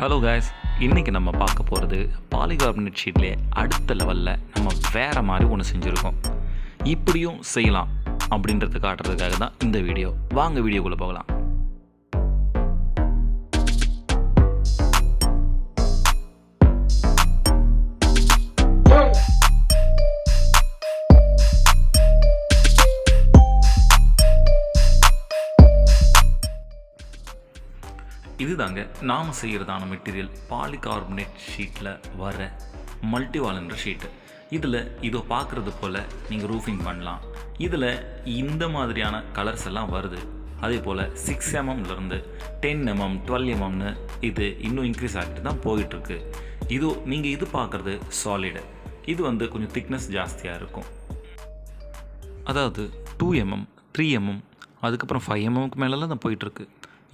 Hello guys, இன்றைக்கி நம்ம பார்க்க போகிறது பாலிகார்பனேட் ஷீட்லேயே அடுத்த லெவலில் நம்ம வேறு மாதிரி ஒன்று செஞ்சுருக்கோம். இப்படியும் செய்யலாம் அப்படின்றத காட்டுறதுக்காக தான் இந்த வீடியோ. வாங்க வீடியோக்குள்ளே போகலாம். இதுதாங்க நாம் செய்கிறதான மெட்டீரியல் பாலிகார்பனேட் ஷீட்டில் வர மல்டிவால் என்ற ஷீட்டு. இதில் இதோ பார்க்குறது போல் நீங்கள் ரூஃபிங் பண்ணலாம். இதில் இந்த மாதிரியான கலர்ஸ் எல்லாம் வருது. அதே போல் 6 mmலேருந்து 10 mm 12 mmன்னு இது இன்னும் இன்க்ரீஸ் ஆகிட்டு தான் போயிட்டுருக்கு. இதோ நீங்கள் இது பார்க்குறது சாலிடு. இது கொஞ்சம் திக்னஸ் ஜாஸ்தியாக இருக்கும். அதாவது 2 mm 3 mm அதுக்கப்புறம் 5 mmக்கு மேலெல்லாம் தான் போயிட்டுருக்கு.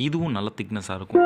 இதுவும் நல்ல திக்னஸாக இருக்கும்.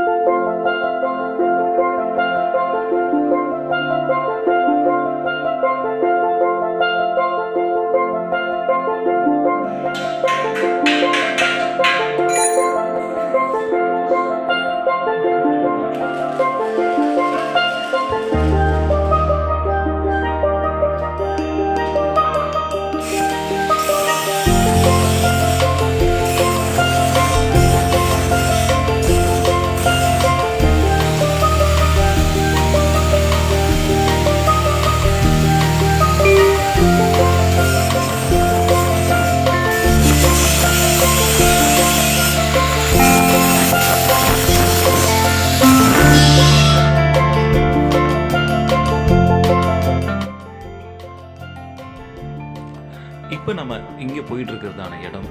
இப்போ நம்ம இங்கே போயிட்டுருக்கிறதான இடம்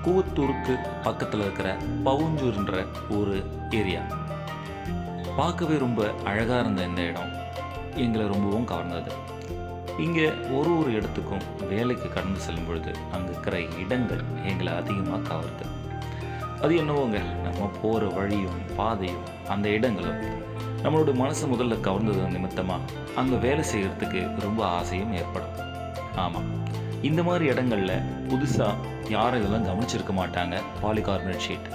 கூவத்தூருக்கு பக்கத்தில் இருக்கிற பவுஞ்சூர்ன்ற ஒரு ஏரியா. பார்க்கவே ரொம்ப அழகாக இருந்த இந்த இடம் எங்களை ரொம்பவும் கவர்ந்தது. இங்கே ஒரு இடத்துக்கும் வேலைக்கு கடந்து செல்லும் பொழுது அங்கே இருக்கிற இடங்கள் எங்களை அதிகமாக கவருது. அது என்னவோங்க, நம்ம போகிற வழியும் பாதையும் அந்த இடங்களும் நம்மளோட மனசு முதல்ல கவர்ந்தது நிமித்தமாக அங்கே வேலை செய்கிறதுக்கு ரொம்ப ஆசையும் ஏற்படும். ஆமாம், இந்த மாதிரி இடங்களில் புதுசாக யாரும் இதெல்லாம் கவனிச்சிருக்க மாட்டாங்க பாலிகார்பனேட் ஷீட்.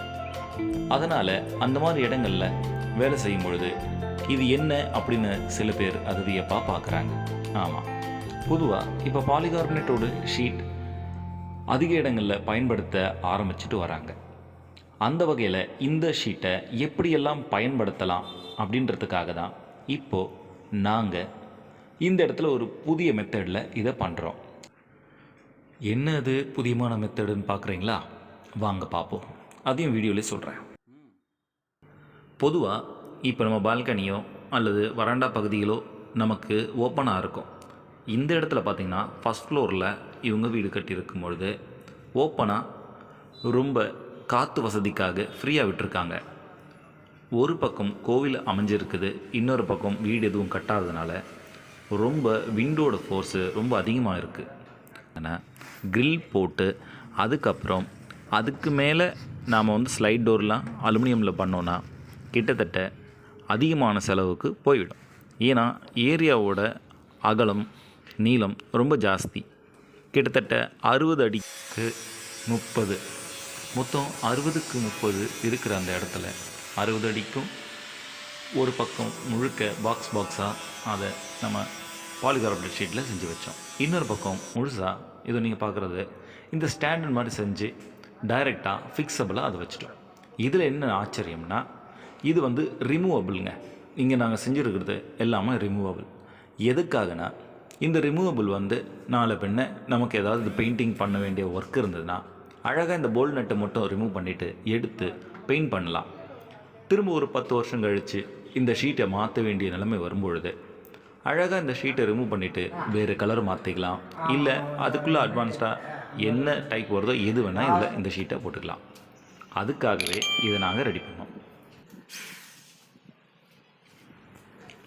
அதனால் அந்த மாதிரி இடங்களில் வேலை செய்யும் பொழுது இது என்ன அப்படின்னு சில பேர் அது வியப்பாக பார்க்குறாங்க. ஆமாம், பொதுவாக இப்போ பாலிகார்பனேட்டோட ஷீட் அதிக இடங்களில் பயன்படுத்த ஆரம்பிச்சுட்டு வராங்க. அந்த வகையில் இந்த ஷீட்டை எப்படியெல்லாம் பயன்படுத்தலாம் அப்படின்றதுக்காக தான் இப்போது நாங்கள் இந்த இடத்துல ஒரு புதிய மெத்தடில் இதை பண்ணுறோம். என்ன அது புதியமான மெத்தடுன்னு பார்க்குறீங்களா? வாங்க பார்ப்போம். அதையும் வீடியோவிலே சொல்கிறேன். பொதுவாக இப்போ நம்ம பால்கனியோ அல்லது வராண்டா பகுதிகளோ நமக்கு ஓப்பனாக இருக்கும். இந்த இடத்துல பார்த்திங்கன்னா ஃபஸ்ட் ஃப்ளோரில் இவங்க வீடு கட்டியிருக்கும் பொழுது ஓப்பனாக ரொம்ப காற்று வசதிக்காக ஃப்ரீயாக விட்டுருக்காங்க. ஒரு பக்கம் கோவில் அமைஞ்சிருக்குது, இன்னொரு பக்கம் வீடு எதுவும் கட்டாததுனால ரொம்ப விண்டோட ஃபோர்ஸு ரொம்ப அதிகமாக இருக்குது. ஆனால் கிரில் போட்டு அதுக்கப்புறம் அதுக்கு மேலே நாம் ஸ்லைட் டோர்லாம் அலுமினியமில் பண்ணோன்னா கிட்டத்தட்ட அதிகமான செலவுக்கு போய்விடும். ஏன்னா ஏரியாவோட அகலம் நீளம் ரொம்ப ஜாஸ்தி. கிட்டத்தட்ட 60 அடிக்கு 30, மொத்தம் 60க்கு 30 இருக்கிற அந்த இடத்துல 60 அடிக்கும் ஒரு பக்கம் முழுக்க பாக்ஸாக அதை நம்ம பாலிகார்பனேட் ஷீட்டில் செஞ்சு வச்சோம். இன்னொரு பக்கம் முழுசாக இது நீங்கள் பார்க்குறது இந்த ஸ்டாண்டர்ட் மாதிரி செஞ்சு டைரெக்டாக ஃபிக்ஸபிளாக அதை வச்சுட்டோம். இதில் என்ன ஆச்சரியம்னா இது ரிமூவபிள்ங்க. இங்கே நாங்கள் செஞ்சுருக்கிறது எல்லாமே ரிமூவபிள். எதுக்காகனா இந்த ரிமூவபிள் நாளை பின்ன நமக்கு ஏதாவது பெயிண்டிங் பண்ண வேண்டிய ஒர்க் இருந்ததுன்னா அழகாக இந்த போல்ட் நட்டை மட்டும் ரிமூவ் பண்ணிவிட்டு எடுத்து பெயிண்ட் பண்ணலாம். திரும்ப ஒரு 10 வருஷம் கழித்து இந்த ஷீட்டை மாற்ற வேண்டிய நிலைமை வரும்பொழுது அழகாக இந்த ஷீட்டை ரிமூவ் பண்ணிவிட்டு வேறு கலர் மாற்றிக்கலாம். இல்லை அதுக்குள்ளே அட்வான்ஸ்டாக என்ன டைப் வருதோ எது வேணால் இதில் இந்த ஷீட்டை போட்டுக்கலாம். அதுக்காகவே இதை நாங்கள் ரெடி பண்ணோம்.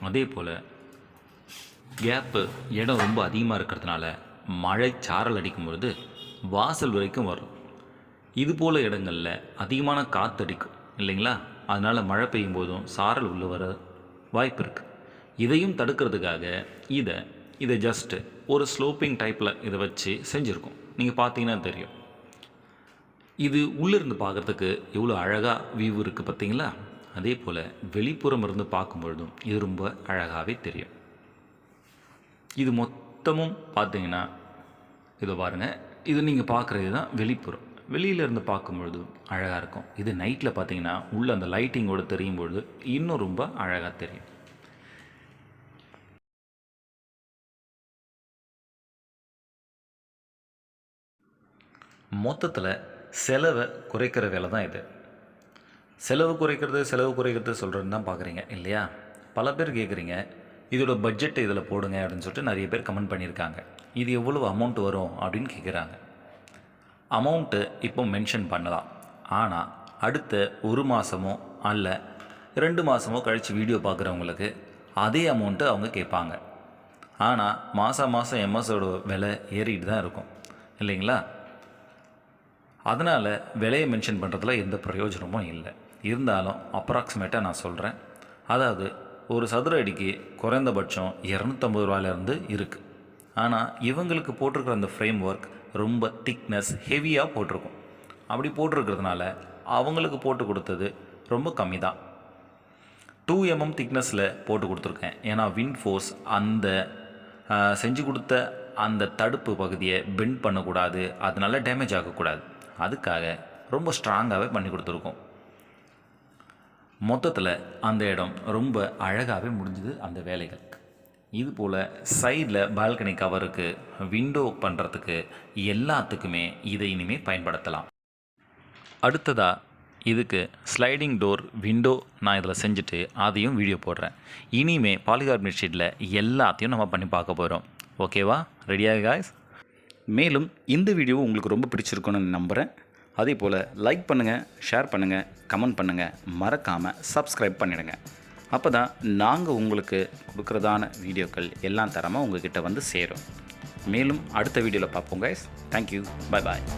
அதே போல் கேப்பு இடம் ரொம்ப அதிகமாக இருக்கிறதுனால மழை சாரல் அடிக்கும் பொழுது வாசல் வரைக்கும் வரும். இது போல் இடங்களில் அதிகமான காற்று அடிக்கும் இல்லைங்களா? அதனால் மழை பெய்யும் போதும் சாரல் உள்ளே வர வாய்ப்பு இருக்குது. இதையும் தடுக்கிறதுக்காக இதை ஜஸ்ட்டு ஒரு ஸ்லோப்பிங் டைப்பில் இதை வச்சு செஞ்சுருக்கோம். நீங்கள் பார்த்தீங்கன்னா தெரியும். இது உள்ளிருந்து பார்க்குறதுக்கு எவ்வளோ அழகாக வியூ இருக்குது பார்த்தீங்களா? அதே போல் வெளிப்புறம் இருந்து பார்க்கும்பொழுதும் இது ரொம்ப அழகாகவே தெரியும். இது மொத்தமும் பார்த்தீங்கன்னா இதை பாருங்கள், இது நீங்கள் பார்க்குறது தான் வெளிப்புறம். வெளியிலேருந்து பார்க்கும்பொழுது அழகாக இருக்கும். இது நைட்டில் பார்த்தீங்கன்னா உள்ளே அந்த லைட்டிங்கோடு தெரியும் பொழுது இன்னும் ரொம்ப அழகாக தெரியும். மொத்தத்தில் செலவை குறைக்கிற வேலை தான் இது. செலவு குறைக்கிறது சொல்கிறேன்னு தான் பார்க்குறீங்க இல்லையா? பல பேர் கேட்குறீங்க, இதோட பட்ஜெட்டை இதில் போடுங்க அப்படின்னு சொல்லிட்டு நிறைய பேர் கமெண்ட் பண்ணியிருக்காங்க. இது எவ்வளவு அமௌண்ட் வரும் அப்படின்னு கேட்குறாங்க. அமௌண்ட்டு இப்போ மென்ஷன் பண்ணலாம். ஆனால் அடுத்த 1 மாதமோ அல்ல 2 மாதமோ கழித்து வீடியோ பார்க்குறவங்களுக்கு அதே அமௌண்ட்டு அவங்க கேட்பாங்க. ஆனால் மாதம் எம்எஸோட விலை ஏறிட்டு தான் இருக்கும் இல்லைங்களா? அதனால் விலையை மென்ஷன் பண்ணுறதுல எந்த பிரயோஜனமும் இல்லை. இருந்தாலும் அப்ராக்சிமேட்டாக நான் சொல்கிறேன். அதாவது ஒரு சதுர அடிக்கு குறைந்தபட்சம் 250 ரூபாயிலேருந்து இருக்குது. ஆனால் இவங்களுக்கு போட்டிருக்கிற அந்த ஃப்ரேம் ஒர்க் ரொம்ப திக்னஸ் ஹெவியாக போட்டிருக்கும். அப்படி போட்டிருக்கிறதுனால அவங்களுக்கு போட்டு கொடுத்தது ரொம்ப கம்மி தான். 2 mm திக்னஸில் போட்டு கொடுத்துருக்கேன். ஏன்னா விண்ட் ஃபோர்ஸ் அந்த செஞ்சு கொடுத்த அந்த தடுப்பு பகுதியை பெண்ட் பண்ணக்கூடாது, அதனால டேமேஜ் ஆகக்கூடாது. அதுக்காக ரொம்ப ஸ்ட்ராங்காகவே பண்ணி கொடுத்துருக்கோம். மொத்தத்தில் அந்த இடம் ரொம்ப அழகாகவே முடிஞ்சுது அந்த வேலைகள். இதுபோல் சைடில் பால்கனி கவருக்கு, விண்டோ பண்ணுறதுக்கு எல்லாத்துக்குமே இதை இனிமேல் பயன்படுத்தலாம். அடுத்ததாக இதுக்கு ஸ்லைடிங் டோர் விண்டோ நான் இதில் செஞ்சுட்டு அதையும் வீடியோ போடுறேன். இனிமேல் பாலிகார்பனேட் ஷீட்டில் எல்லாத்தையும் நம்ம பண்ணி பார்க்க போகிறோம். ஓகேவா? ரெடியாக காய்ஸ்? மேலும் இந்த வீடியோ உங்களுக்கு ரொம்ப பிடிச்சிருக்குன்னு நம்புகிறேன். அதே போல் லைக் பண்ணுங்கள், ஷேர் பண்ணுங்கள், கமெண்ட் பண்ணுங்கள், மறக்காமல் சப்ஸ்கிரைப் பண்ணிடுங்க. அப்போ தான் நாங்கள் உங்களுக்கு கொடுக்குறதான வீடியோக்கள் எல்லாம் தரமாக உங்கள்கிட்ட வந்து சேரும். மேலும் அடுத்த வீடியோவில் பார்ப்போம் கைஸ். தேங்க்யூ. Bye bye.